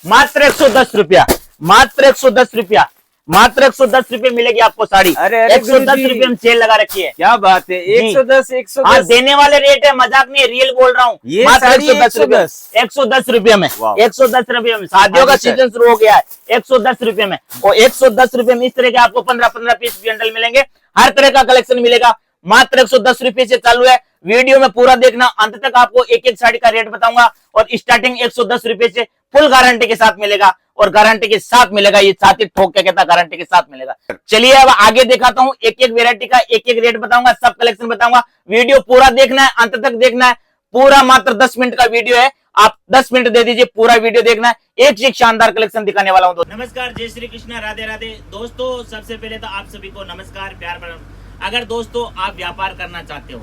मात्र 110 रुपया, मात्र 110 रुपया, मात्र 110 रुपये मिलेगी आपको साड़ी। अरे 110 रुपये में सेल लगा रखी है। क्या बात है, 110 हाँ, 110 देने वाले रेट है, मजाक नहीं है, रियल बोल रहा हूँ। ये मात्र साड़ी 110 रुपये, 110 रुपये में, वाह। 110 रुपये में। शादियों का हाँ जी सर। सीजन शुरू हो गया है, 110 रुपये में। और 110 रुपये में इस तरह के आपको 15-15 पीस बंडल मिलेंगे, हर तरह का कलेक्शन मिलेगा। मात्र 110 रुपये से चालू है। वीडियो में पूरा देखना, अंत तक आपको एक एक साड़ी का रेट बताऊंगा। और स्टार्टिंग 110 रुपये से फुल गारंटी के साथ मिलेगा, और गारंटी के साथ मिलेगा, ये छाती ठोक के कहता गारंटी के साथ मिलेगा। चलिए अब आगे दिखाता हूँ, एक एक वेरायटी का एक एक रेट बताऊंगा, सब कलेक्शन बताऊंगा। वीडियो पूरा देखना है, अंत तक देखना है। पूरा मात्र 10 मिनट का वीडियो है, आप 10 मिनट दे दीजिए, पूरा वीडियो देखना है। एक से एक शानदार कलेक्शन दिखाने वाला हूँ। नमस्कार, जय श्री कृष्णा, राधे राधे। दोस्तों सबसे पहले तो आप सभी को नमस्कार, प्यार प्रणाम। अगर दोस्तों आप व्यापार करना चाहते हो,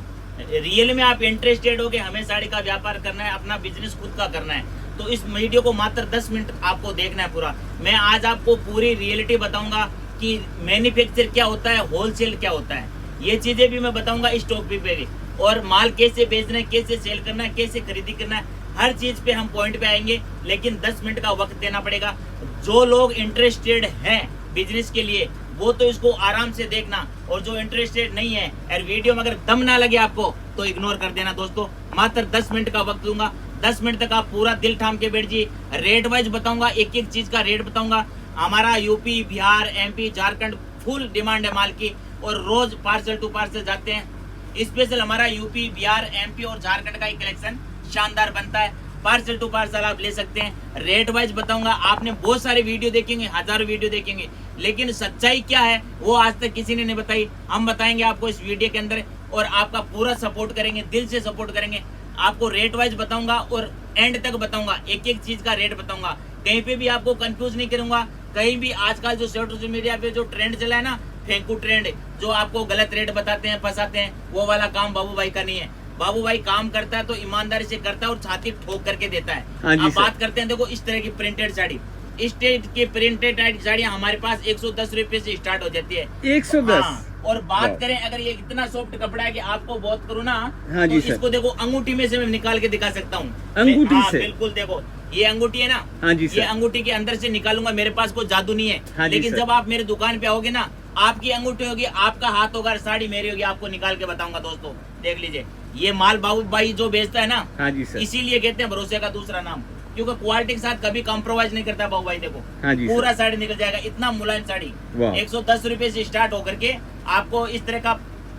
रियल में आप इंटरेस्टेड हो कि हमें साड़ी का व्यापार करना है, अपना बिजनेस खुद का करना है, तो इस वीडियो को मात्र 10 मिनट आपको देखना है पूरा। मैं आज आपको पूरी रियलिटी बताऊंगा कि मैन्युफैक्चर क्या होता है, होलसेल क्या होता है, ये चीजें भी मैं बताऊंगा स्टॉक पे भी। और माल कैसे बेचना है, कैसे सेल करना है, कैसे खरीदी करना है, हर चीज पे हम पॉइंट पे आएंगे। लेकिन 10 मिनट का वक्त देना पड़ेगा। जो लोग इंटरेस्टेड हैं बिजनेस के लिए वो तो इसको आराम से देखना, और जो इंटरेस्टेड नहीं है और वीडियो में अगर दम ना लगे आपको तो इग्नोर कर देना। दोस्तों मात्र 10 मिनट का वक्त दूंगा, 10 मिनट तक आप पूरा दिल थाम के बैठ जाइए। रेट वाइज बताऊंगा, एक एक चीज का रेट बताऊंगा। हमारा UP, Bihar, MP, Jharkhand full demand है माल की, और रोज पार्सल टू पार्सल जाते हैं। स्पेशल हमारा यूपी, बिहार, एमपी और झारखंड का ही कलेक्शन शानदार बनता है। पार्सल टू पार्सल आप ले सकते हैं। रेट वाइज बताऊंगा। आपने बहुत सारे वीडियो देखेंगे, हजारों वीडियो देखेंगे, लेकिन सच्चाई क्या है वो आज तक किसी ने नहीं बताई। हम बताएंगे आपको इस वीडियो के अंदर, और आपका पूरा सपोर्ट करेंगे, दिल से सपोर्ट करेंगे। आपको रेट वाइज बताऊंगा और एंड तक बताऊंगा, एक एक चीज का रेट बताऊंगा। कहीं पे भी आपको कंफ्यूज नहीं करूंगा। कहीं भी आजकल जो सोशल मीडिया पे जो ट्रेंड चला है ना, फेंकू ट्रेंड, जो आपको गलत रेट बताते हैं, फंसाते हैं, वो वाला काम बाबू भाई का नहीं है। बाबू भाई काम करता है तो ईमानदारी से करता है और छाती ठोक करके देता है। अब बात करते हैं, देखो इस तरह की प्रिंटेड साड़ी, इस टाइप की प्रिंटेड साड़ियाँ हमारे पास 110 रुपए से स्टार्ट हो जाती है। 110। हाँ, और बात करें अगर ये इतना सॉफ्ट कपड़ा है कि आपको बहुत करूँ ना, हाँ जी तो इसको देखो अंगूठी में से मैं निकाल के दिखा सकता हूँ। अंगूठी से? बिल्कुल, देखो ये अंगूठी है ना, हाँ जी ये अंगूठी के अंदर से निकालूंगा। मेरे पास कोई जादू नहीं है। हाँ जी लेकिन सर। जब आप मेरे दुकान पे आओगे ना, आपकी अंगूठी होगी, आपका हाथ होगा, साड़ी मेरी होगी, आपको निकाल के बताऊंगा। दोस्तों देख लीजिए, ये माल बाबू भाई जो बेचता है ना, हाँ जी सर। इसीलिए कहते हैं भरोसे का दूसरा नाम, क्योंकि क्वालिटी के साथ कभी कॉम्प्रोमाइज नहीं करता बाबू भाई। देखो हाँ जी पूरा साड़ी निकल जाएगा, इतना मुलायम साड़ी। 110 रुपए से स्टार्ट होकर के आपको इस तरह का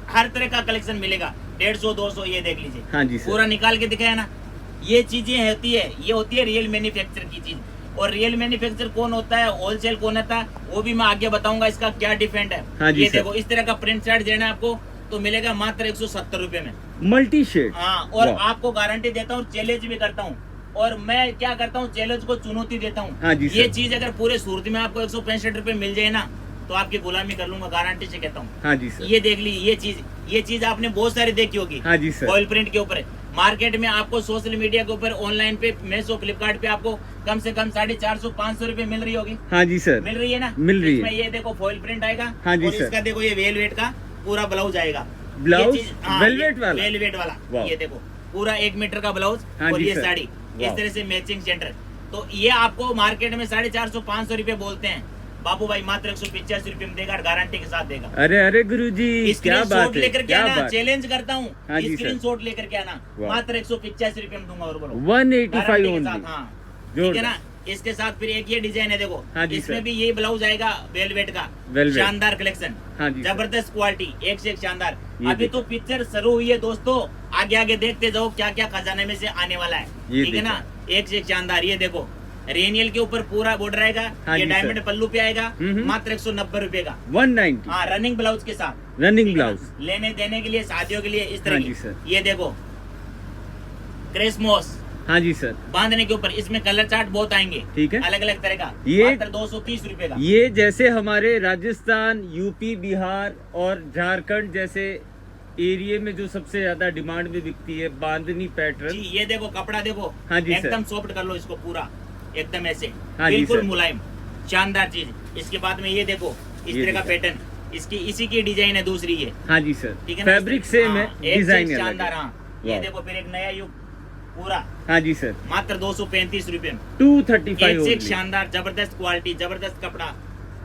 हर तरह का कलेक्शन मिलेगा। 150, 200, ये देख लीजिए। हाँ जी सर। पूरा निकाल के दिखाया ना। ये चीजें होती है, ये होती है रियल मैन्युफैक्चर की चीज। और रियल मैन्युफैक्चर कौन होता है, होलसेल कौन होता है, वो भी मैं आगे बताऊंगा इसका क्या डिफरेंट है। हाँ जी ये सर। देखो इस तरह का प्रिंट शर्ट देना है आपको तो मिलेगा मात्र 170 रुपए में, मल्टी शेड। हाँ, और आपको गारंटी देता हूँ, चैलेंज भी करता हूँ। और मैं क्या करता हूँ, चैलेंज को चुनौती देता हूँ। हाँ जी ये सर। चीज अगर पूरे सूरत में आपको 165 रुपए मिल जाए ना, तो आपकी गुलामी कर लूंगा, गारंटी से कहता हूँ। हाँ जी सर। ये देख ली, ये चीज आपने बहुत सारी देखी होगी। हाँ जी सर। ऑयल प्रिंट के ऊपर मार्केट में आपको सोशल मीडिया के ऊपर, ऑनलाइन पे, मेसो, फ्लिपकार्ट पे आपको कम से कम 450-500 रुपए मिल रही होगी। हाँ जी सर। मिल रही है ना, मिल रही है। इसमें ये देखो फॉइल प्रिंट आएगा। हाँ जी और सर। इसका देखो ये वेलवेट का पूरा ब्लाउज आएगा। ब्लाउज ये चीज- हाँ, वेलवेट वाला? वेलवेट वाला। वाह। ये देखो पूरा 1 मीटर का ब्लाउज, हाँ और जी ये सर। साड़ी इस वाह। तरह से मैचिंग सेंटर। तो ये आपको मार्केट में 450-500 रुपए बोलते हैं, बाबू भाई मात्र 185 रुपए में देगा, गारंटी के साथ देगा। अरे अरे गुरुजी, क्या बात स्क्रीनशॉट है, लेकर के क्या आना, बात। चैलेंज करता हूँ। हाँ जी सर। स्क्रीनशॉट लेकर के आना, वाह। मात्र 185 रुपए में दूंगा। और बोलो 185 गारंटी के ओनली। साथ, हाँ ठीक है ना। इसके साथ फिर एक ये डिजाइन है, देखो हाँ जी इसमें सर। भी ये ब्लाउज आएगा वेलवेट का, वेलवेट। शानदार कलेक्शन, हाँ जी सर। जबरदस्त क्वालिटी, एक से एक शानदार। ये अभी तो पिक्चर शुरू हुई है दोस्तों, आगे आगे देखते जाओ क्या क्या खजाने में से आने वाला है, ये ठीक है ना। एक से एक शानदार। ये देखो रेनियल के ऊपर पूरा बॉर्डर आएगा, हाँ ये जी डायमंड सर। पल्लू पे आएगा, हम्म। मात्र 190 रुपए का। 190 हाँ, रनिंग ब्लाउज के साथ, रनिंग ठीक है ना? ब्लाउज। लेने देने के लिए, शादियों के लिए इस तरह हाँ की। जी सर। ये देखो क्रिसमस हाँ जी सर। बांधने के ऊपर, इसमें कलर चार्ट बहुत आएंगे, ठीक है। अलग अलग तरह का। ये- मात्र 230 रुपए का। ये जैसे हमारे राजस्थान, यूपी, बिहार और झारखंड जैसे एरिया में जो सबसे ज्यादा डिमांड में बिकती है, बांधनी जी पैटर्न। ये देखो कपड़ा देखो, हाँ जी सर। एकदम सॉफ्ट कर लो इसको पूरा, एकदम ऐसे, हाँ जी बिल्कुल सर। मुलायम, शानदार चीज। इसके बाद में ये देखो इस ये तरह का देखो। पैटर्न, इसकी इसी की डिजाइन है दूसरी ये, हाँ जी सर। ठीक है ना। फैब्रिक सेम है, हाँ, एक से डिजाइन एक अलग शानदार। है। हाँ, ये वाह। देखो फिर एक नया युग, पूरा हाँ जी सर, मात्र 235 रुपए में। 235 एक से एक only। शानदार जबरदस्त क्वालिटी, जबरदस्त कपड़ा।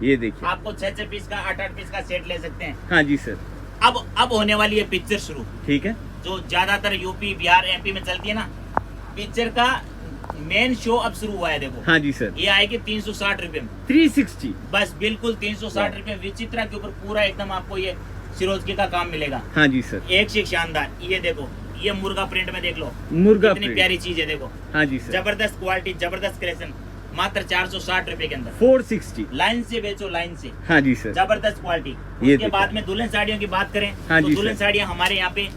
ये देखिए, आपको 6 पीस का 8 पीस का सेट ले सकते हैं। हाँ जी सर, अब होने वाली है पिक्चर शुरू, ठीक है। जो ज्यादातर यूपी बिहार एमपी में चलती है ना, पिक्चर का मेन शो अब शुरू हुआ है। देखो हाँ जी सर, ये आएगी 360 रुपए में, 360। बस बिल्कुल 360 रुपए। विचित्रा के ऊपर पूरा एकदम आपको ये सिरोजकी का काम मिलेगा। हाँ जी सर, एक से एक शानदार। ये देखो, ये मुर्गा प्रिंट में देख लो, मुर्गा इतनी प्रिंट। प्यारी चीज है। देखो हाँ जी सर, जबरदस्त क्वालिटी, जबरदस्त कलेक्शन, मात्र 460 रुपए के अंदर। 460। लाइन से बेचो, लाइन से। हाँ जी सर, जबरदस्त क्वालिटी। ये उसके बाद में दुल्हन साड़ियों की बात करें हाँ तो जी दुल्हन सर। साड़ियाँ हमारे यहाँ पे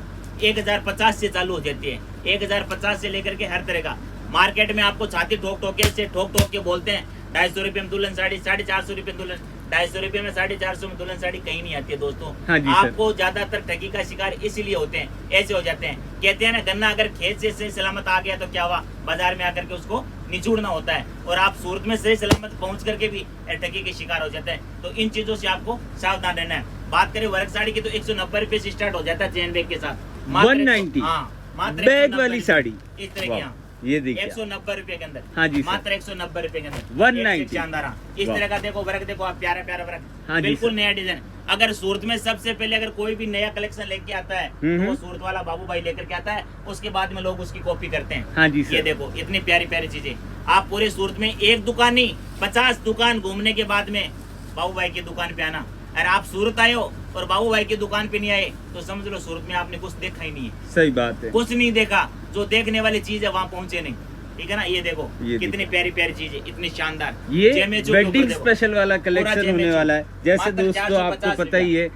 1050 से चालू हो जाती है। 1050 से लेकर के हर तरह का। मार्केट में आपको छाती ठोक ठोक के बोलते हैं 250 रुपए में दुल्हन साड़ी, 450 रुपए दुल्हन, 250 रुपए में 450 में दुल्हन साड़ी कहीं नहीं आती है दोस्तों। हाँ जी सर। आपको ज्यादातर ठगी का शिकार इसीलिए होते हैं, ऐसे हो जाते हैं। कहते हैं ना, गन्ना अगर खेत से सही सलामत आ गया तो क्या हुआ, बाजार में आकर के उसको निचोड़ना होता है। और आप सूरत में सही सलामत पहुंच करके भी ठगी के शिकार हो जाते हैं। तो इन चीजों से आपको सावधान रहना है। बात करें वर्क साड़ी की तो 190 रुपए से स्टार्ट हो जाता है चेन बैग के साथ। 190। हाँ, मात्र बैग 190 वाली साड़ी इस तरह की। वाह, यहाँ ये देखिए 190 रुपए के अंदर। हाँ जी सर। मात्र 190 रुपए के अंदर 190। शानदार। हाँ, इस वाह। तरह का देखो वर्क, देखो आप, प्यारा प्यारा वर्क, हाँ जी बिल्कुल सर। नया डिजाइन। अगर सूरत में सबसे पहले अगर कोई भी नया कलेक्शन लेके आता है तो वो सूरत वाला बाबू भाई लेकर के आता है, उसके बाद में लोग उसकी कॉपी करते हैं। हाँ जी ये सर, देखो इतनी प्यारी प्यारी चीजें। आप पूरे सूरत में एक दुकान नहीं 50 दुकान घूमने के बाद में बाबू भाई की दुकान पे आना। अगर आप सूरत आए हो और बाबू भाई की दुकान पे नहीं आए तो समझ लो सूरत में आपने कुछ देखा ही नहीं है। सही बात है। कुछ नहीं देखा, जो देखने वाली चीज है वहाँ पहुंचे नहीं। ठीक है ना। ये देखो ये कितनी प्यारी प्यारी चीज है, इतनी शानदार। ये जेमेचो के ऊपर वेडिंग देखो। स्पेशल वाला कलेक्शन होने जेमेचो। वाला है। जैसे मात्र दोस्तों 450 आपको पता ही है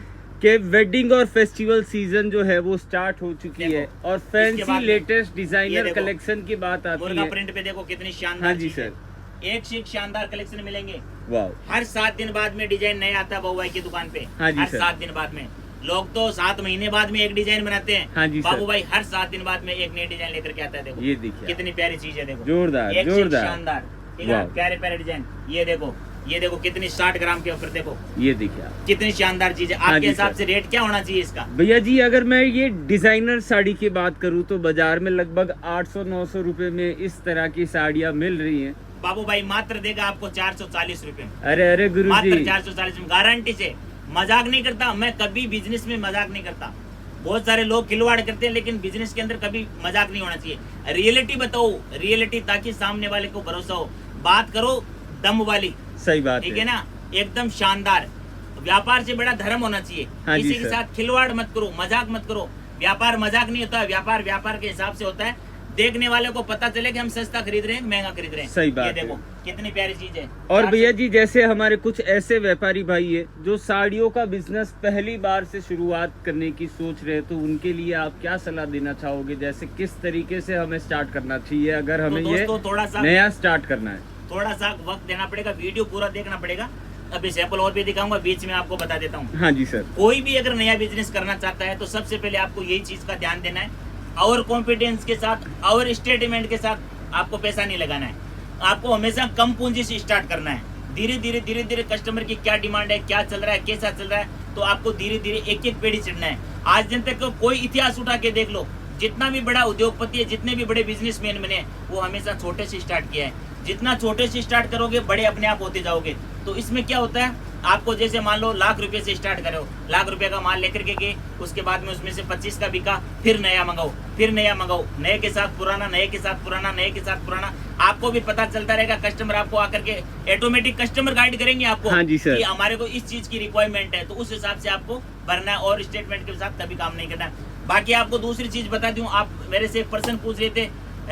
कि वेडिंग और फेस्टिवल सीजन जो है वो स्टार्ट हो चुकी है देखो, और इसके फैंसी बाद में लेटेस्ट ये डिजाइनर देखो, कलेक्शन की बात आती मुर्गा है। प्रिंट पे देखो कितनी शानदार हाँ जी चीज़ है। सर, एक से एक शानदार कलेक्शन मिलेंगे। वाह। हर 7 दिन बाद में डिजाइन नया आता है बाबू भाई की दुकान पे। हाँ जी हर सर। 7 दिन बाद में। लोग तो 7 महीने बाद में एक डिजाइन बनाते हैं। हाँ जी सर। बाबू भाई हर 7 दिन बाद में एक नई डिजाइन लेकर के आता है। देखो ये देखिए कितनी प्यारी चीज है। देखो जोरदार, एक से एक जोरदार। शानदार। ठीक है, वाह। प्यारे प्यारे डिजाइन। ये देखो कितनी 60 ग्राम के ऊपर देखो ये देखिए आप। कितनी शानदार चीज है। हाँ आपके जी हिसाब सर। से रेट क्या होना चाहिए इसका? भैया जी अगर मैं ये डिजाइनर साड़ी की बात करूं तो बाजार में लगभग 800-900 रुपए में इस तरह की साड़ियां मिल रही हैं। बाबू भाई मात्र देगा आपको 440 रुपए में। अरे अरे गुरु मात्र जी, 440 में, गारंटी से। मजाक नहीं करता मैं, कभी बिजनेस में मजाक नहीं करता। बहुत सारे लोग खिलवाड़ करते हैं लेकिन बिजनेस के अंदर कभी मजाक नहीं होना चाहिए। रियलिटी बताओ, रियलिटी, ताकि सामने वाले को भरोसा हो। बात करो दम वाली। सही बात ठीक है ना, एकदम शानदार। व्यापार से बड़ा धर्म होना चाहिए। हाँ जी किसी के सर। साथ खिलवाड़ मत करो, मजाक मत करो। व्यापार मजाक नहीं होता, व्यापार व्यापार के हिसाब से होता है। देखने वाले को पता चले कि हम सस्ता खरीद रहे हैं, महंगा खरीद रहे हैं। सही बात ये है। देखो कितनी प्यारी चीज है। और भैया जी जैसे हमारे कुछ ऐसे व्यापारी भाई है जो साड़ियों का बिजनेस पहली बार से शुरुआत करने की सोच रहे हैं, तो उनके लिए आप क्या सलाह देना चाहोगे? जैसे किस तरीके से हमें स्टार्ट करना चाहिए अगर हमें ये दोस्तों थोड़ा सा नया स्टार्ट करना है? थोड़ा सा वक्त देना पड़ेगा, वीडियो पूरा देखना पड़ेगा। अभी सैंपल और भी दिखाऊंगा, बीच में आपको बता देता हूँ। हाँ जी सर। कोई भी अगर नया बिजनेस करना चाहता है तो सबसे पहले आपको यही चीज का ध्यान देना है, और कॉन्फिडेंस के साथ और स्टेटमेंट के साथ आपको पैसा नहीं लगाना है। आपको हमेशा कम पूंजी से स्टार्ट करना है। धीरे धीरे कस्टमर की क्या डिमांड है, क्या चल रहा है, कैसा चल रहा है, तो आपको धीरे धीरे एक एक पेड़ी चढ़ना है। आज दिन तक कोई इतिहास उठा के देख लो, जितना भी बड़ा उद्योगपति है, जितने भी बड़े बिजनेसमैन बने, वो हमेशा छोटे से स्टार्ट किया है। जितना छोटे से स्टार्ट करोगे बड़े अपने आप होते जाओगे। तो इसमें क्या होता है, आपको जैसे मान लो लाख रुपए से स्टार्ट करो, लाख रुपए का माल लेकर के गए, उसके बाद में उसमें से 25 का बिका, फिर नया मंगाओ, फिर नया मंगाओ, नए के साथ पुराना, नए के साथ पुराना, नए के साथ पुराना। आपको भी पता चलता रहेगा, कस्टमर आपको आकर के ऑटोमेटिक कस्टमर गाइड करेंगे आपको। हाँ जी सर। कि हमारे को इस चीज की रिक्वायरमेंट है, तो उस हिसाब से आपको भरना है और स्टेटमेंट के साथ कभी काम नहीं करना है। बाकी आपको दूसरी चीज बता दूं, आप मेरे से एक पर्सन पूछ रहे थे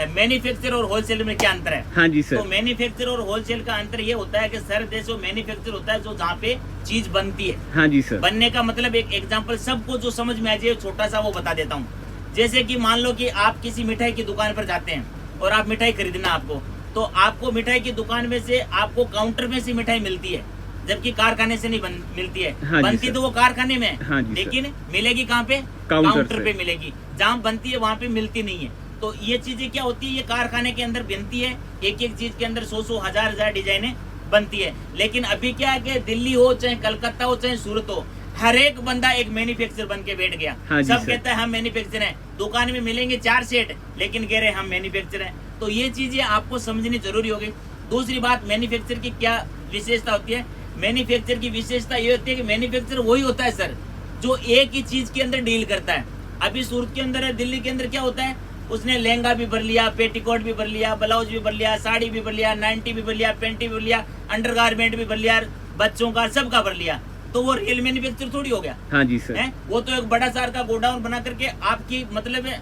मैन्युफैक्चर और होलसेल में क्या अंतर है। हाँ जी तो सर। मैन्युफैक्चर और होलसेल का अंतर ये होता है कि सर देशो मैन्युफैक्चर होता है जो जहाँ पे चीज बनती है। हाँ जी सर। बनने का मतलब एक एग्जांपल सबको जो समझ में आ जाए छोटा सा वो बता देता हूँ। जैसे कि मान लो कि आप किसी मिठाई की दुकान पर जाते हैं और आप मिठाई खरीदना आपको, तो आपको मिठाई की दुकान में से आपको काउंटर में से मिठाई मिलती है, जबकि कारखाने से नहीं मिलती है। हाँ जी बनती सर। तो वो कारखाने में है, हाँ जी सर। लेकिन मिलेगी कहाँ पे? काउंटर काउंटर से। पे मिलेगी। जहाँ बनती है वहाँ पे मिलती नहीं है। तो ये चीजें क्या होती है, ये कारखाने के अंदर बनती है, एक एक चीज के अंदर 100 हजार डिजाइने बनती है। लेकिन अभी क्या है कि दिल्ली हो चाहे कलकत्ता हो चाहे सूरत हो, हर एक बंदा एक मैन्युफैक्चर बन के बैठ गया। हाँ जी सब सर। कहता है हम मैन्युफैक्चर हैं, दुकान में मिलेंगे 4 सेट, लेकिन कह रहे हम मैन्युफैक्चर हैं। तो ये चीजें आपको समझनी जरूरी होगी। दूसरी बात, मैन्युफैक्चर की क्या विशेषता होती है? मैन्युफैक्चर की विशेषता ये होती है कि मैन्युफैक्चर वही होता है सर जो एक ही चीज के अंदर डील करता है। अभी सूरत के अंदर है, दिल्ली के अंदर क्या होता है, उसने लहंगा भी भर लिया, पेटीकोट भी भर लिया, ब्लाउज भी भर लिया, साड़ी भी भर लिया, नाइटी भी भर लिया, पेंटी भी भर लिया, अंडरगारमेंट भी भर लिया, बच्चों का सबका भर लिया। तो वो रियल मैन्युफैक्चर थोड़ी हो गया। हाँ जी सर। है वो तो एक बड़ा सार का गोडाउन बना करके आपकी मतलब है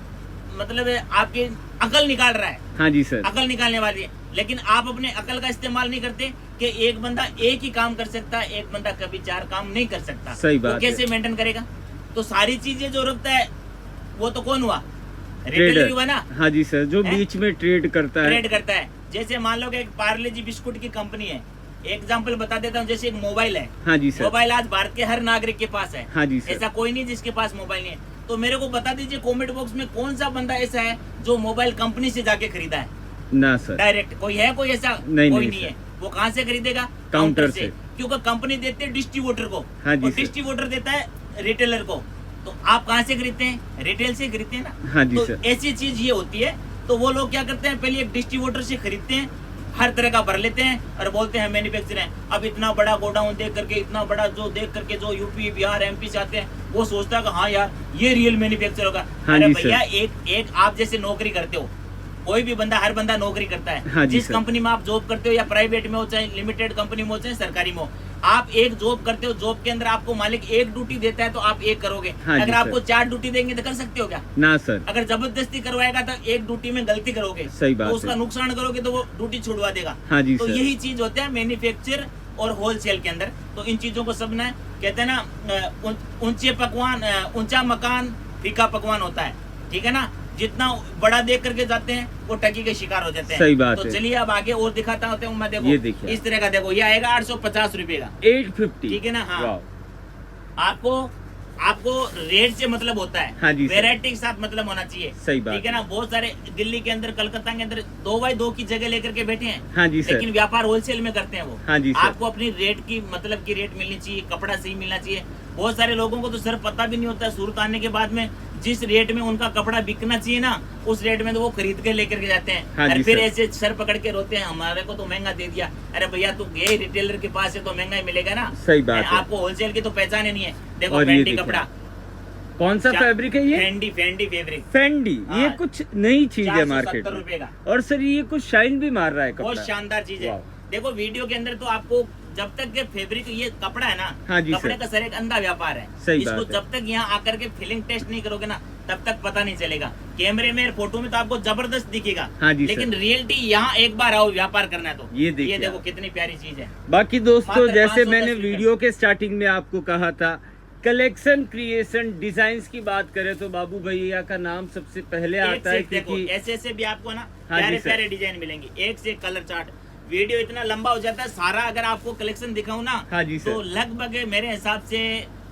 आपकी अकल निकाल रहा है। हाँ जी सर। अकल निकालने वाली है, लेकिन आप अपने अकल का इस्तेमाल नहीं करते कि एक बंदा एक ही काम कर सकता है, एक बंदा कभी 4 काम नहीं कर सकता। सही बात तो कैसे है। मेंटेन करेगा? तो सारी चीजें जो रखता है वो तो कौन हुआ? ट्रेडर। रिटेलर हुआ ना। हाँ जी सर, जो है? बीच में ट्रेड करता है। ट्रेड करता है। जैसे मान लो कि एक पार्ले जी बिस्कुट की कंपनी है, एग्जाम्पल बता देता हूँ। जैसे एक मोबाइल है, हाँ जी सर। मोबाइल आज भारत के हर नागरिक के पास है। हाँ जी सर। ऐसा कोई नहीं जिसके पास मोबाइल नहीं है। तो मेरे को बता दीजिए कमेंट बॉक्स में कौन सा बंदा ऐसा है जो मोबाइल कंपनी से जाके खरीदा है ना सर। डायरेक्ट? कोई है? कोई ऐसा? नहीं, कोई नहीं नहीं सर। है। वो कहाँ से खरीदेगा? काउंटर से। क्योंकि कंपनी देते है डिस्ट्रीब्यूटर को, हाँ जी और सर। डिस्ट्रीब्यूटर देता है रिटेलर को। तो आप कहाँ से खरीदते हैं? रिटेल से खरीदते हैं ना। हाँ जी तो सर। ऐसी चीज ये होती है। तो वो लोग क्या करते हैं, पहले एक डिस्ट्रीब्यूटर से खरीदते हैं, हर तरह का भर लेते हैं और बोलते हैं मैन्युफैक्चर है। अब इतना बड़ा गोडाउन देख करके, इतना बड़ा जो देख करके जो यूपी बिहार एमपी से आते हैं, वो सोचता है कि हाँ यार ये रियल मैन्युफैक्चर होगा। हाँ अरे जी भैया, एक आप जैसे नौकरी करते हो, कोई भी बंदा, हर बंदा नौकरी करता है। हाँ जी जिस सर। कंपनी में आप जॉब करते हो, या प्राइवेट में हो, चाहे लिमिटेड कंपनी में हो, चाहे सरकारी में हो, आप एक जॉब करते हो, जॉब के अंदर आपको मालिक एक ड्यूटी देता है तो आप एक करोगे। हाँ जी अगर सर। आपको 4 ड्यूटी देंगे तो कर सकते हो क्या? ना सर। अगर जबरदस्ती करवाएगा तो एक ड्यूटी में गलती करोगे, सही बात तो उसका है। नुकसान करोगे तो वो ड्यूटी छुड़वा देगा। हाँ जी तो सर। यही चीज होता है मैन्युफैक्चर और होलसेल के अंदर। तो इन चीजों को समझना है। कहते हैं ना, ऊंचे पकवान, ऊंचा मकान फीका पकवान होता है, ठीक है ना। जितना बड़ा देख करके जाते हैं वो ठगी के शिकार हो जाते हैं। सही बात तो है। चलिए अब आगे और दिखाता हूँ मैं। देखो ये देखिए, इस तरह का, देखो ये आएगा 850 रुपए का, 850। ठीक है ना। हाँ, वाह। आपको रेट से मतलब होता है। हाँ जी सर। वेरायटी के साथ मतलब होना चाहिए। सही बात ठीक है ना। बहुत सारे दिल्ली के अंदर, कलकत्ता के अंदर 2x2 की जगह लेकर के बैठे हैं। हाँ जी सर। लेकिन व्यापार होलसेल में करते हैं वो। हाँ जी सर। आपको अपनी रेट की मतलब की रेट मिलनी चाहिए, कपड़ा सही मिलना चाहिए। बहुत सारे लोगों को तो सर पता भी नहीं होता, सूरत आने के बाद में जिस रेट में उनका कपड़ा बिकना चाहिए ना, उस रेट में तो वो खरीद के लेकर के जाते हैं। हाँ और जी फिर सर। ऐसे सर पकड़ के रोते हैं, हमारे को तो महंगा दे दिया। अरे भैया, तू गए रिटेलर के पास है तो महंगा ही मिलेगा ना। सही बात है। आपको होलसेल की तो पहचान ही नहीं है। देखो और ये फेंडी देखिए, कपड़ा, कौन सा फैब्रिक है ये? Fendi fabric, Fendi. हाँ। ये कुछ नई चीज है 470 मार्केट रुपए में। का। और सर ये कुछ शाइन भी मार रहा है बहुत कपड़ा। शानदार चीज है। वाह। देखो वीडियो के अंदर तो आपको, जब तक के फैब्रिक ये कपड़ा है ना, हाँ जी कपड़े सर। का सर एक अंधा व्यापार है। सही इसको बात है। जब तक यहाँ आकर के फीलिंग टेस्ट नहीं करोगे ना, तब तक पता नहीं चलेगा। कैमरे में, फोटो में तो आपको जबरदस्त दिखेगा, हाँ जी लेकिन सर। रियलिटी यहाँ एक बार आओ व्यापार करना है तो ये देखिए देखो आप। कितनी प्यारी चीज है। बाकी दोस्तों, मात्र जैसे 510 मैंने रुपए। वीडियो के स्टार्टिंग में आपको कहा था, कलेक्शन क्रिएशन डिजाइन्स की बात करें तो बाबू भैया का नाम सबसे पहले आता है, देखो क्योंकि ऐसे भी आपको ना हाँ जी प्यारे सर। प्यारे डिजाइन मिलेंगे, एक से एक कलर चार्ट। वीडियो इतना लंबा हो जाता है, सारा अगर आपको कलेक्शन दिखाऊं ना, हाँ जी सर। तो लगभग मेरे हिसाब से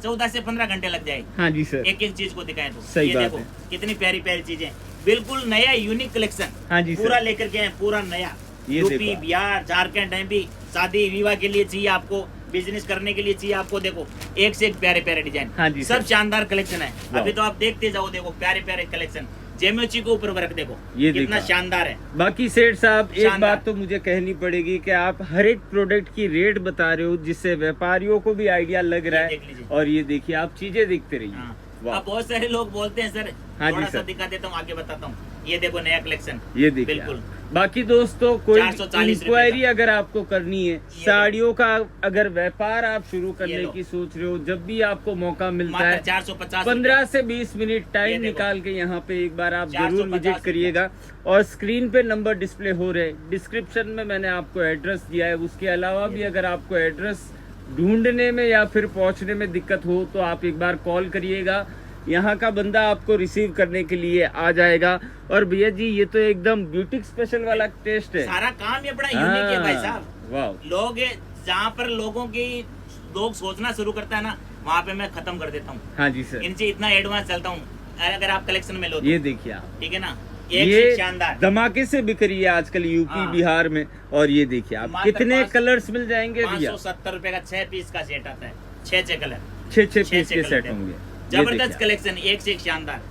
14 से 15 घंटे लग जाएगी, हाँ जी सर। एक एक चीज को दिखाए तो। सही ये बात देखो है। कितनी प्यारी प्यारी चीजें, बिल्कुल नया यूनिक कलेक्शन, हाँ जी सर। पूरा लेकर के आए, पूरा नया। ये यूपी देखो। बिहार झारखंड एमपी, शादी विवाह के लिए चाहिए आपको, बिजनेस करने के लिए चाहिए आपको। देखो एक से एक प्यारे प्यारे डिजाइन, हाँ जी सब सर। शानदार कलेक्शन है। वाह। अभी तो आप देखते जाओ, देखो प्यारे प्यारे कलेक्शन। जेमोची के ऊपर वर्क देखो ये कितना देखो। शानदार है। बाकी सेठ साहब, एक शानदार। बात तो मुझे कहनी पड़ेगी कि आप हर एक प्रोडक्ट की रेट बता रहे हो, जिससे व्यापारियों को भी आइडिया लग रहा ये है। देख लीजिए। और ये देखिए, आप चीजें देखते रहिए। हाँ। वाह। अब बहुत सारे लोग बोलते हैं सर, हाँ जी थोड़ा सा सर। दिखा देता हूँ, आगे बताता हूँ। ये देखो नया कलेक्शन, ये देखिए बिल्कुल। आप। बाकी दोस्तों, कोई 440 इंक्वायरी रुपए अगर आपको करनी है, साड़ियों का अगर व्यापार आप शुरू ये करने लो। की सोच रहे हो, जब भी आपको मौका मिलता मात्र है, 450 15 से 20 मिनट ये टाइम देखो। निकाल के यहाँ पे एक बार आप 450 जरूर विजिट करिएगा। और स्क्रीन पे नंबर डिस्प्ले हो रहे, डिस्क्रिप्शन में मैंने आपको एड्रेस दिया है। उसके अलावा भी अगर आपको एड्रेस ढूंढने में या फिर पहुंचने में दिक्कत हो तो आप एक बार कॉल करिएगा, यहाँ का बंदा आपको रिसीव करने के लिए आ जाएगा। और भैया जी, ये तो एकदम ब्यूटी स्पेशल वाला टेस्ट है। सारा काम ये बड़ा यूनिक है भाई साहब। वाह। लोग जहाँ पर लोग सोचना शुरू करता है ना, वहाँ पे मैं खत्म कर देता हूँ। हाँ जी सर। इनसे इतना एडवांस चलता हूँ अगर आप कलेक्शन में लो तो। ये देखिए आप, ठीक है ना, एक ये से शानदार। धमाके से बिक रही है आजकल यूपी हाँ। बिहार में। और ये देखिए आप, मात्र कितने 500 कलर्स मिल जाएंगे भैया? 570 रुपए का 6 पीस का सेट आता है, 6 कलर, 6 छह पीस के कलर सेट है। होंगे। ये जबरदस्त देखिए आप। कलेक्शन, एक से एक शानदार।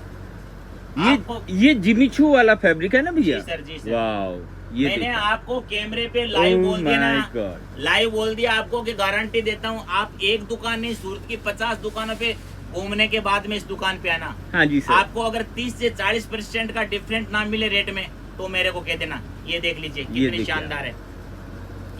ये जिमीचू वाला फैब्रिक है ना भैया? जी सर, जी सर। वाओ, ये मैंने देखिए। आपको कैमरे पे लाइव Oh बोल दिया my ना, God। लाइव बोल दिया आपको कि गारंटी देता हूँ, आप एक दुकान नहीं सूरत की 50 दुकानों पे घूमने के बाद में इस दुकान पे आना। हाँ जी सर। आपको अगर 30 से 40% का डिफरेंट ना मिले रेट में तो मेरे को कह देना। ये देख लीजिए कितनी देखिए शानदार है,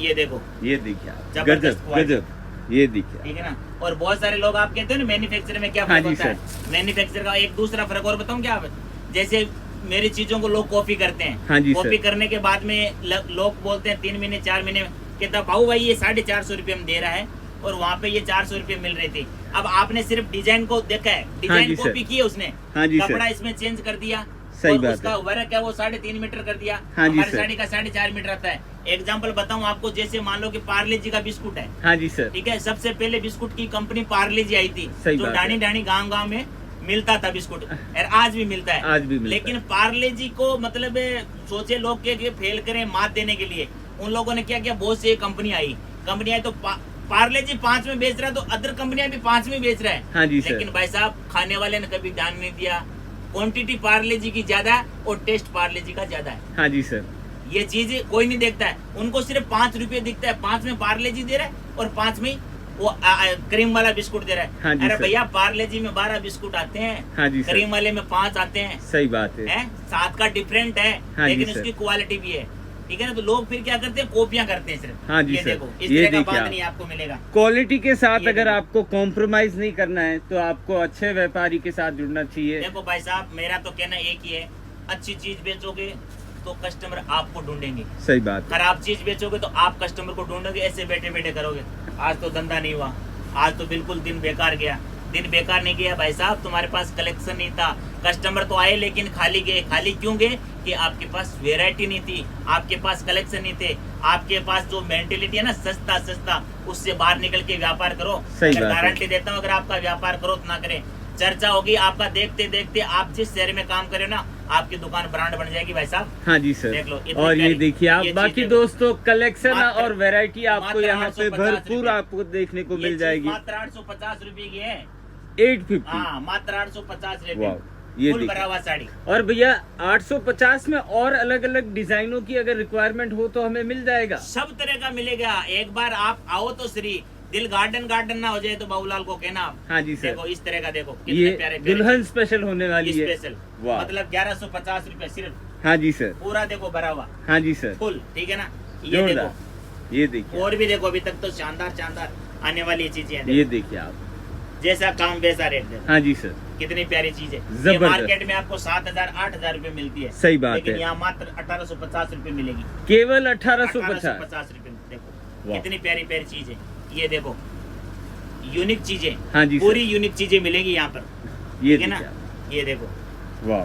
ये देखो, ये देखिए आप, जबरदस्त गजब क्वालिटी। गजब, ये देखिए आप। ठीक है ना। और बहुत सारे लोग आप कहते हो ना मैन्युफैक्चर में क्या हाँ फर्क जी होता है, मैन्युफैक्चर का एक दूसरा फर्क और बताऊं क्या? आप जैसे मेरी चीजों को लोग कॉपी करते हैं, हाँ जी कॉपी सर। करने के बाद में लोग बोलते हैं 3 महीने 4 महीने, कहता भाऊ भाई ये 450 रुपये में दे रहा है और वहाँ पे ये 400 रुपये मिल रहे थे। अब आपने सिर्फ डिजाइन को देखा है, डिजाइन जी सर। कॉपी की है उसने, हाँ जी सर। कपड़ा इसमें चेंज कर दिया, सही और बात उसका है। वर्क है वो 3.5 मीटर कर दिया। हाँ जी हमारी सर। साड़ी का 4.5 मीटर आता है। एग्जाम्पल बताऊं आपको, जैसे मान लो कि पार्ले जी का बिस्कुट है, हाँ जी सर। ठीक है, सबसे पहले बिस्कुट की कंपनी पार्ले जी आई थी, सही जो बात डानी है। डानी गांव में मिलता था बिस्कुट, और आज भी मिलता है, आज भी मिलता लेकिन पार्ले जी को मतलब सोचे लोग के फेल करें मात देने के लिए, उन लोगों ने क्या किया, बहुत सी कंपनी आई तो पार्ले जी 5 में बेच रहा है तो अदर कंपनियां भी 5 में बेच रहा है। हाँ जी सर। लेकिन भाई साहब खाने वाले ने कभी ध्यान नहीं दिया, क्वांटिटी पार्ले जी की ज्यादा है और टेस्ट पार्ले जी का ज्यादा है। हाँ जी सर। ये चीज कोई नहीं देखता है, उनको सिर्फ 5 रुपए दिखता है, 5 में पार्ले जी दे रहा है और 5 में वो क्रीम वाला बिस्कुट दे रहा है। हाँ जी अरे सर। भैया पार्ले जी में 12 बिस्कुट आते हैं, हाँ जी सर। क्रीम वाले में 5 आते हैं, सही बात है। 7 का डिफरेंट है, हाँ जी लेकिन सर। उसकी क्वालिटी भी है, ठीक है ना। तो लोग फिर क्या करते हैं, कॉपियां करते हैं सिर्फ। हाँ जी ये सर। देखो, इस ये तरह का देखिए बात आप। नहीं आपको मिलेगा। क्वालिटी के साथ ये अगर देखो। आपको कॉम्प्रोमाइज नहीं करना है तो आपको अच्छे व्यापारी के साथ जुड़ना चाहिए। देखो भाई साहब, मेरा तो कहना एक ही है, अच्छी चीज बेचोगे तो कस्टमर आपको ढूंढेंगे, सही बात है। खराब चीज बेचोगे तो आप कस्टमर को ढूंढोगे। ऐसे बैठे बैठे करोगे, आज तो धंधा नहीं हुआ, आज तो बिल्कुल दिन बेकार गया। दिन बेकार नहीं गया भाई साहब, तुम्हारे पास कलेक्शन नहीं था, कस्टमर तो आए लेकिन खाली गए। खाली क्यों गए? कि आपके पास वेरायटी नहीं थी, आपके पास कलेक्शन नहीं थे, आपके पास जो मेंटेलिटी है ना सस्ता सस्ता, उससे बाहर निकल के व्यापार करो। सही बात है। गारंटी देता हूँ, अगर आपका व्यापार करो तो ना करें, चर्चा होगी आपका, देखते देखते आप जिस शहर में काम करें ना, आपकी दुकान ब्रांड बन जाएगी भाई साहब। हाँ जी सर। देख लो, इतनी और ये प्यारी- देखिए आप, ये बाकी चीजें- दोस्तों कलेक्शन मात्र- और वैरायटी आपको मात्र यहाँ पे 850 भरपूर रुपए। आपको देखने को ये मिल चीज जाएगी। मात्र 850 रुपए की है। 850। हाँ, मात्र 850 रुपए, वाह, ये फुल देखिए। भरा हुआ साड़ी। और भैया 850 में और अलग अलग डिजाइनों की अगर रिक्वायरमेंट हो तो हमें मिल जाएगा। सब तरह का मिलेगा, एक बार आप आओ तो श्री दिल गार्डन ना हो जाए तो बाबूलाल को कहना आप। हाँ जी सर। देखो इस तरह का, देखो कितने ये प्यारे प्यारे दुल्हन स्पेशल होने वाली है। स्पेशल, वाह। मतलब 1150 रुपए सिर्फ, हाँ जी सर। पूरा देखो भरा हुआ हाँ जी सर। फुल, ठीक है ना। ये जोरदार। देखो, ये देखिए, और भी देखो, अभी तक तो शानदार शानदार आने वाली चीजें हैं। ये देखो, देखिए आप। जैसा काम वैसा रेट दे, हाँ जी सर। कितनी प्यारी चीज है। ये जबरदस्त। मार्केट में आपको 7000 8000 रुपए मिलती है, सही बात लेकिन है। यहाँ मात्र 1850 रुपए मिलेगी। केवल 1850। 1850 रुपए, देखो वाह। कितनी प्यारी प्यारी चीज है। ये देखो यूनिक चीजें, हाँ जी सर। पूरी यूनिक चीजें मिलेंगी यहाँ पर, ये ठीक है ना। देखिए आप। ये देखो वाह,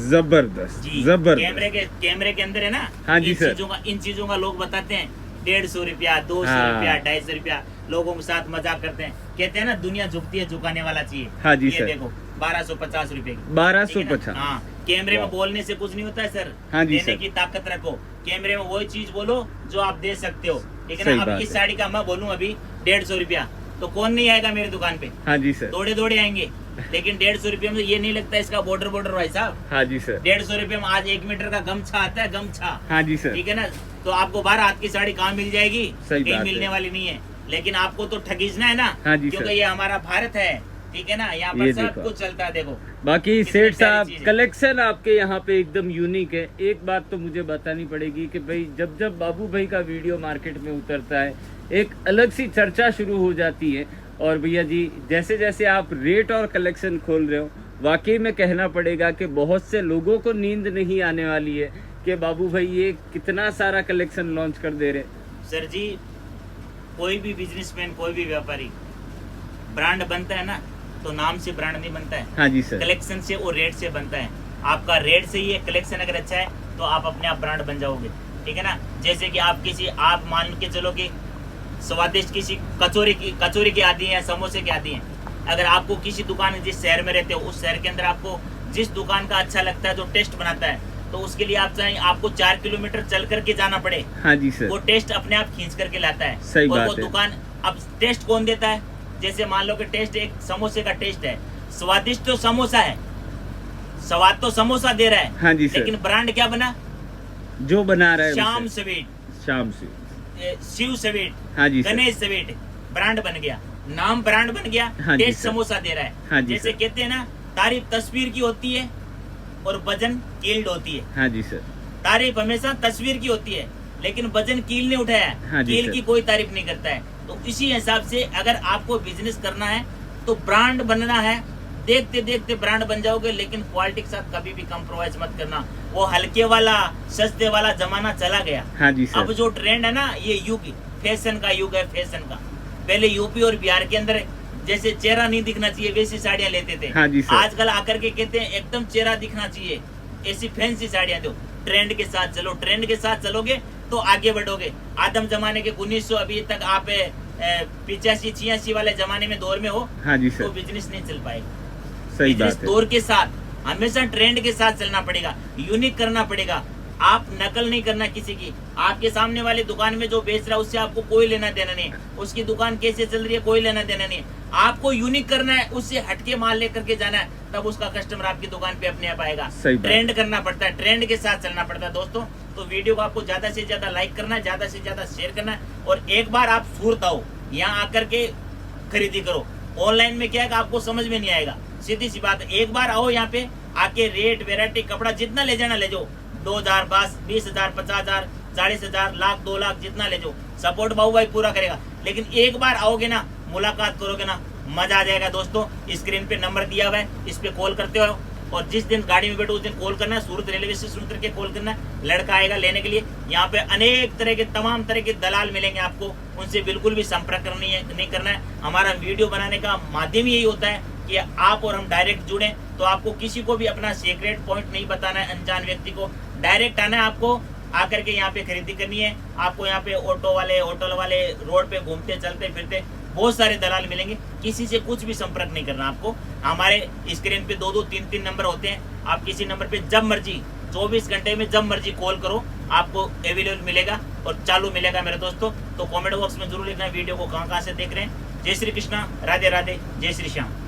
जबरदस्त जी, जबरदस्त। कैमरे के अंदर है ना, हाँ जी सर। इन चीजों का लोग बताते हैं 150 रुपया, 200 हाँ। रुपया, 250 रुपया, लोगों के साथ मजाक करते हैं, कहते हैं ना दुनिया झुकती है, झुकाने वाला चाहिए। हाँ जी ये सर। देखो 1250 रुपए की, 1250। हाँ, कैमरे में वाह। बोलने से कुछ नहीं होता है सर, हाँ जी देने सर। की ताकत रखो। कैमरे में वही चीज बोलो जो आप दे सकते हो, ठीक है सही ना। अब बात इस है। साड़ी का मैं बोलूँ अभी 150 रुपया, तो कौन नहीं आएगा मेरी दुकान पे, हाँ जी सर। दौड़े दौड़े आएंगे। लेकिन 150 रुपये में ये नहीं लगता इसका बॉर्डर भाई साहब। हाँ जी सर। 150 रुपये में आज 1 मीटर का गमछा आता है, गमछा, हाँ जी सर। ठीक है ना। तो आपको 12 हाथ की साड़ी कहाँ मिल जाएगी, सही कहीं बात मिलने है। वाली नहीं है। लेकिन आपको तो ठगीजना है ना, हाँ जी क्योंकि सर। ये हमारा भारत है, ठीक है ना। यहाँ पर ये सब देखो। कुछ चलता है। देखो बाकी कितनी सेठ प्यारी साहब, चीज़ है। कलेक्शन आपके यहाँ पे एकदम यूनिक है। एक बात तो मुझे बतानी पड़ेगी कि भाई जब जब बाबू भाई का वीडियो मार्केट में उतरता है, एक अलग सी चर्चा शुरू हो जाती है। और भैया जी जैसे जैसे आप रेट और कलेक्शन खोल रहे हो, वाकई में कहना पड़ेगा कि बहुत से लोगों को नींद नहीं आने वाली है कि बाबू भाई ये कितना सारा कलेक्शन लॉन्च कर दे रहे। सर जी, कोई भी बिजनेसमैन, कोई भी व्यापारी, ब्रांड बनता है ना तो नाम से ब्रांड नहीं बनता है, हाँ जी सर। कलेक्शन से और रेट से बनता है। आपका रेट सही है, कलेक्शन अगर अच्छा है तो आप अपने आप ब्रांड बन जाओगे, ठीक है ना। जैसे कि आप मान के चलो कि स्वादिष्ट किसी कचौरी की आती है, समोसे की आती है। अगर आपको किसी दुकान, जिस शहर में रहते हो उस शहर के अंदर आपको जिस दुकान का अच्छा लगता है, जो टेस्ट बनाता है, तो उसके लिए आप चाहे आपको 4 किलोमीटर चल करके जाना पड़े, हाँ जी सर। वो टेस्ट अपने आप खींच करके लाता है। सही और बात वो है। दुकान, अब टेस्ट कौन देता है? जैसे मान लो कि टेस्ट एक समोसे का टेस्ट है, स्वादिष्ट तो समोसा है, स्वाद तो समोसा दे रहा है, हाँ जी सर। लेकिन ब्रांड क्या बना? जो बना रहा है श्याम उसे। स्वीट, शाम से। शिव स्वीट, हाँ जी सर। गणेश स्वीट, ब्रांड बन गया, नाम ब्रांड बन गया, हाँ जी टेस्ट सर। समोसा दे रहा हाँ है। जी जैसे सर। कहते हैं ना, तारीफ तस्वीर की होती है और वजन कील्ड होती है। हाँ जी सर। तारीफ हमेशा तस्वीर की होती है, लेकिन वजन कील ने उठाया है, हाँ जी कील सर। की कोई तारीफ नहीं करता है। तो इसी हिसाब से अगर आपको बिजनेस करना है तो ब्रांड बनना है, देखते देखते ब्रांड बन जाओगे, लेकिन क्वालिटी के साथ कभी भी कॉम्प्रोमाइज मत करना। वो हल्के वाला सस्ते वाला जमाना चला गया। हाँ जी अब सर। जो ट्रेंड है ना, ये युग फैशन का युग है, फैशन का। पहले यूपी और बिहार के अंदर जैसे चेहरा नहीं दिखना चाहिए वैसी साड़ियां लेते थे। हाँ जी सर। आजकल आकर के कहते हैं एकदम चेहरा दिखना चाहिए, ऐसी फैंसी साड़ियां दो। ट्रेंड के साथ चलो, ट्रेंड के साथ चलोगे तो आगे बढ़ोगे। आदम जमाने के 1900 अभी तक आप 85-86 वाले जमाने में दौर में हो, हाँ जी तो सर। बिजनेस नहीं चल पाएगा। सही बिजनेस बात है। दौर के साथ, हमेशा ट्रेंड के साथ चलना पड़ेगा, यूनिक करना पड़ेगा। आप नकल नहीं करना किसी की। आपके सामने वाली दुकान में जो बेच रहा है उससे आपको कोई लेना देना नहीं है, उसकी दुकान कैसे चल रही है कोई लेना देना नहीं है। आपको यूनिक करना है, उससे हटके माल लेकर के जाना है, तब उसका कस्टमर आपकी दुकान पे अपने आप आएगा। सही बात। ट्रेंड करना पड़ता है, ट्रेंड के साथ चलना पड़ता है दोस्तों। तो वीडियो को आपको ज्यादा से ज्यादा लाइक करना है, ज्यादा से ज्यादा शेयर करना है, और एक बार आप सूरत आओ, यहाँ आकर के खरीदी करो। ऑनलाइन में क्या है कि आपको समझ में नहीं आएगा, सीधी सी बात है। एक बार आओ यहाँ पे, आके रेट वेराइटी कपड़ा जितना ले जाना ले जाओ, 2000 बस 20,000 50,000 40,000 लाख 2 लाख जितना ले जाओ, सपोर्ट बाबू भाई पूरा करेगा। लेकिन एक बार आओगे ना, मुलाकात करोगे ना, मजा आ जाएगा दोस्तों। स्क्रीन पे नंबर दिया हुआ है, इस पे कॉल करते हो, और जिस दिन गाड़ी में बैठो उस दिन कॉल करना है। सूरत रेलवे स्टेशन उतर के कॉल करना है, लड़का आएगा लेने के लिए। यहाँ पे अनेक तरह के तमाम तरह के दलाल मिलेंगे आपको, उनसे बिल्कुल भी संपर्क नहीं करना है। हमारा वीडियो बनाने का माध्यम यही होता है कि आप और हम डायरेक्ट जुड़े। तो आपको किसी को भी अपना सीक्रेट पॉइंट नहीं बताना है, अनजान व्यक्ति को डायरेक्ट आना है। आपको आकर के यहाँ पे खरीदी करनी है। आपको यहाँ पे ऑटो वाले रोड पे घूमते चलते फिरते बहुत सारे दलाल मिलेंगे, किसी से कुछ भी संपर्क नहीं करना आपको। हमारे स्क्रीन पे 2-2 3-3 नंबर होते हैं, आप किसी नंबर पे जब मर्जी 24 घंटे में जब मर्जी कॉल करो, आपको अवेलेबल मिलेगा और चालू मिलेगा मेरे दोस्तों। तो कमेंट बॉक्स में जरूर लिखना वीडियो को कहाँ से देख रहे हैं। जय श्री कृष्णा, राधे राधे, जय श्री श्याम।